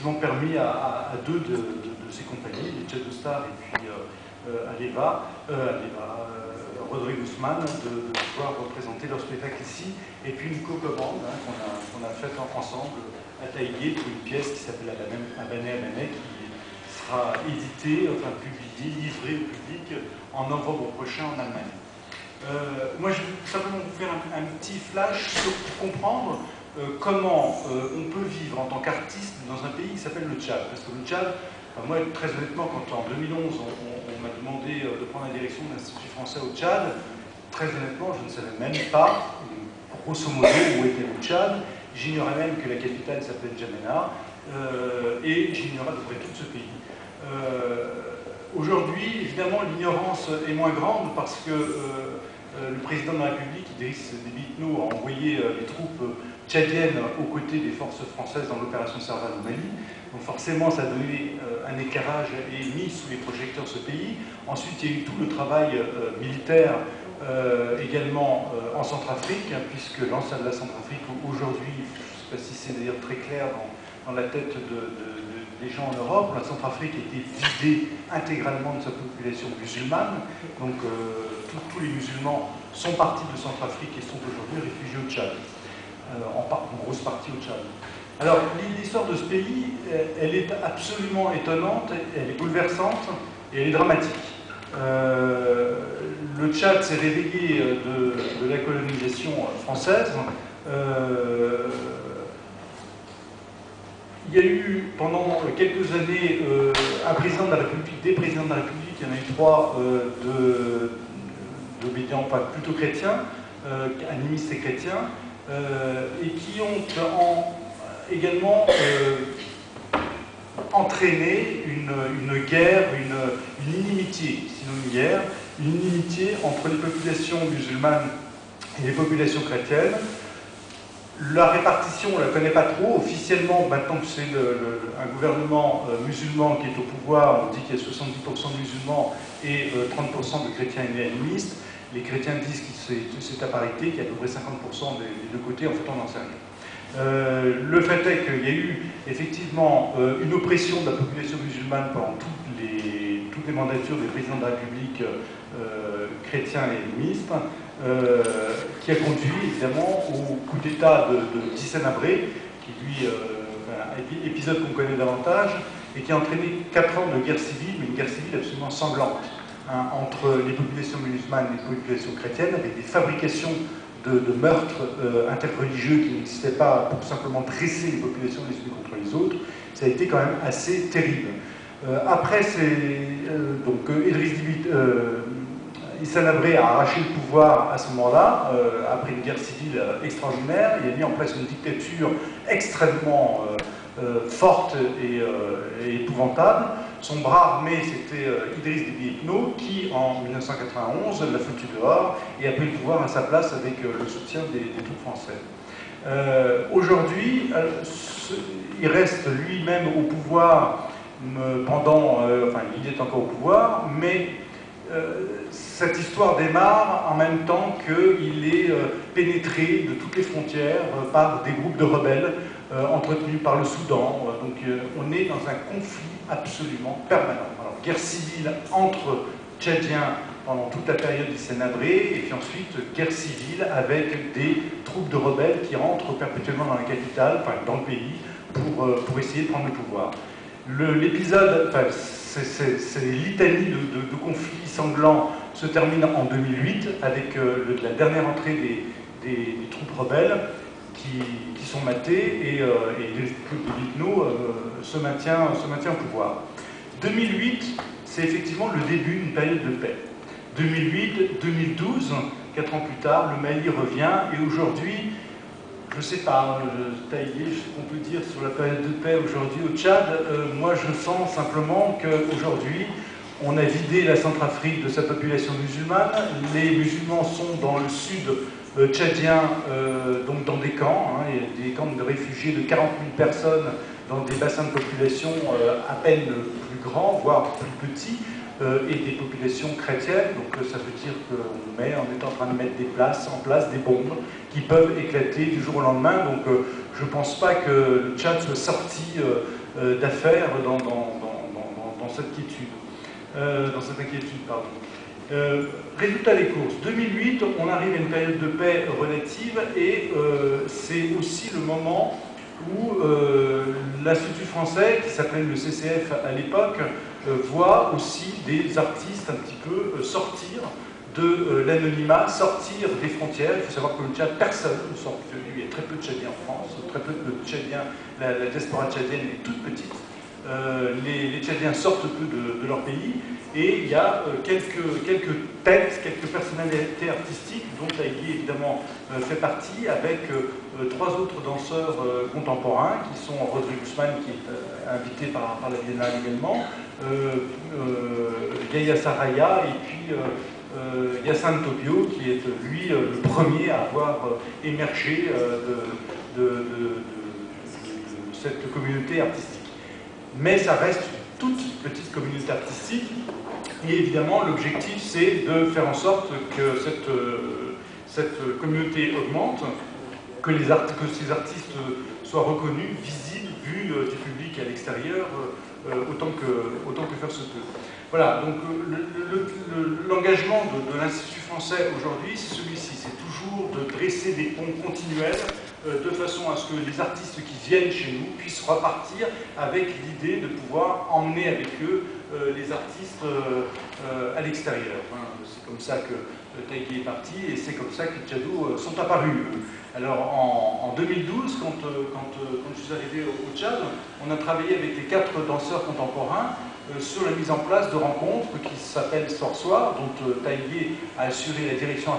effectivement permis à deux de ces compagnies, les Jet Star et puis Rodrigo Guzman, de pouvoir représenter leur spectacle ici, et puis une co-commande qu'on a faite ensemble à Taïgué pour une pièce qui s'appelle Abané Abané, qui sera éditée, enfin publiée, livrée au public en novembre prochain en Allemagne. Moi, je vais simplement vous faire un petit flash pour comprendre comment on peut vivre en tant qu'artiste dans un pays qui s'appelle le Tchad. Parce que le Tchad, moi, très honnêtement, quand en 2011, on m'a demandé de prendre la direction de l'Institut français au Tchad, très honnêtement, je ne savais même pas, grosso modo, où était le Tchad. J'ignorais même que la capitale s'appelait N'Djamena, et j'ignorais à peu près tout ce pays. Aujourd'hui, évidemment, l'ignorance est moins grande parce que le président de la République, Idriss Déby Itno, a envoyé les troupes tchadiennes aux côtés des forces françaises dans l'opération Serval au Mali. Donc forcément, ça a donné un éclairage et mis sous les projecteurs ce pays. Ensuite, il y a eu tout le travail militaire également en Centrafrique, puisque l'ensemble de la Centrafrique, aujourd'hui, je ne sais pas si c'est d'ailleurs très clair dans la tête des gens en Europe, la Centrafrique a été vidée intégralement de sa population musulmane. Donc tous les musulmans sont partis de Centrafrique et sont aujourd'hui réfugiés au Tchad, en grosse partie au Tchad. Alors l'histoire de ce pays, elle est absolument étonnante, elle est bouleversante et elle est dramatique. Le Tchad s'est réveillé de la colonisation française. Il y a eu pendant quelques années un président de la République, des présidents de la République, il y en a eu trois d'obédients, enfin plutôt chrétiens, animistes et chrétiens, et qui ont également entraîné une guerre, une inimitié, sinon une guerre, une inimitié entre les populations musulmanes et les populations chrétiennes. La répartition, on ne la connaît pas trop. Officiellement, maintenant que c'est un gouvernement musulman qui est au pouvoir, on dit qu'il y a 70% de musulmans et 30% de chrétiens et animistes. Les chrétiens disent que c'est à parité, qu'il y a à peu près 50% des deux côtés, en fait on n'en sait rien. Le fait est qu'il y a eu effectivement une oppression de la population musulmane pendant toutes les mandatures des présidents de la République chrétiens et animistes, qui a conduit évidemment au coup d'État de Hissène Habré, qui lui, un épisode qu'on connaît davantage, et qui a entraîné 4 ans de guerre civile, mais une guerre civile absolument sanglante, entre les populations musulmanes et les populations chrétiennes, avec des fabrications de meurtres interreligieux qui n'existaient pas pour simplement dresser les populations les unes contre les autres. Ça a été quand même assez terrible. Après, donc Hissène Habré a arraché le pouvoir à ce moment-là, après une guerre civile extraordinaire. Il a mis en place une dictature extrêmement forte et épouvantable. Son bras armé, c'était Idriss Déby Itno, qui en 1991 l'a foutu dehors et a pris le pouvoir à sa place avec le soutien des troupes françaises. Aujourd'hui, il reste lui-même au pouvoir enfin, il est encore au pouvoir, mais cette histoire démarre en même temps qu'il est pénétré de toutes les frontières par des groupes de rebelles entretenus par le Soudan. Donc on est dans un conflit absolument permanent. Alors, guerre civile entre Tchadiens pendant toute la période d'Hissène Habré, et puis ensuite guerre civile avec des troupes de rebelles qui rentrent perpétuellement dans la capitale, enfin dans le pays, pour essayer de prendre le pouvoir. L'épisode, enfin, ces litanies de conflits sanglants se terminent en 2008 avec la dernière entrée des troupes rebelles qui sont matées et les troupes de Itno se maintient au pouvoir. 2008, c'est effectivement le début d'une période de paix. 2008-2012, 4 ans plus tard, le Mali revient et aujourd'hui, je ne sais pas, Taïgué, ce qu'on peut dire sur la période de paix aujourd'hui au Tchad, moi je sens simplement qu'aujourd'hui, on a vidé la Centrafrique de sa population musulmane. Les musulmans sont dans le sud tchadien, donc dans des camps, il y a des camps de réfugiés de 40 000 personnes dans des bassins de population à peine plus grands, voire plus petits. et des populations chrétiennes. Donc ça veut dire qu'on est en train de mettre en place des bombes qui peuvent éclater du jour au lendemain. Donc je ne pense pas que le Tchad soit sorti d'affaires dans cette quiétude. Dans cette inquiétude, pardon. Résultat des courses. 2008, on arrive à une période de paix relative et c'est aussi le moment où l'Institut français, qui s'appelait le CCF à l'époque, voit aussi des artistes un petit peu sortir de l'anonymat, sortir des frontières. Il faut savoir que le Tchad, personne ne sort de lui. Il y a très peu de Tchadiens en France, très peu de Tchadiens, la diaspora tchadienne est toute petite. Les Tchadiens sortent peu de leur pays et il y a quelques têtes, quelques personnalités artistiques dont Taïgué évidemment fait partie, avec trois autres danseurs contemporains qui sont Rodrigue Guzman, qui est invité par la Biennale également, Yaya Saraya et puis Yassan Topio, qui est lui le premier à avoir émergé de cette communauté artistique. Mais ça reste une toute petite communauté artistique et évidemment l'objectif c'est de faire en sorte que cette communauté augmente, que ces artistes soient reconnus, visibles, vus du public à l'extérieur autant que faire se peut. Voilà, donc l'engagement de l'Institut français aujourd'hui, c'est celui-ci, c'est toujours de dresser des ponts continuels de façon à ce que les artistes qui viennent chez nous puissent repartir avec l'idée de pouvoir emmener avec eux les artistes à l'extérieur. C'est comme ça que Taïgué est parti et c'est comme ça que les Tchados sont apparus. Alors en 2012, quand je suis arrivé au Tchad, on a travaillé avec les 4 danseurs contemporains sur la mise en place de rencontres qui s'appellent Soir-Soir, dont Taïgué a assuré la direction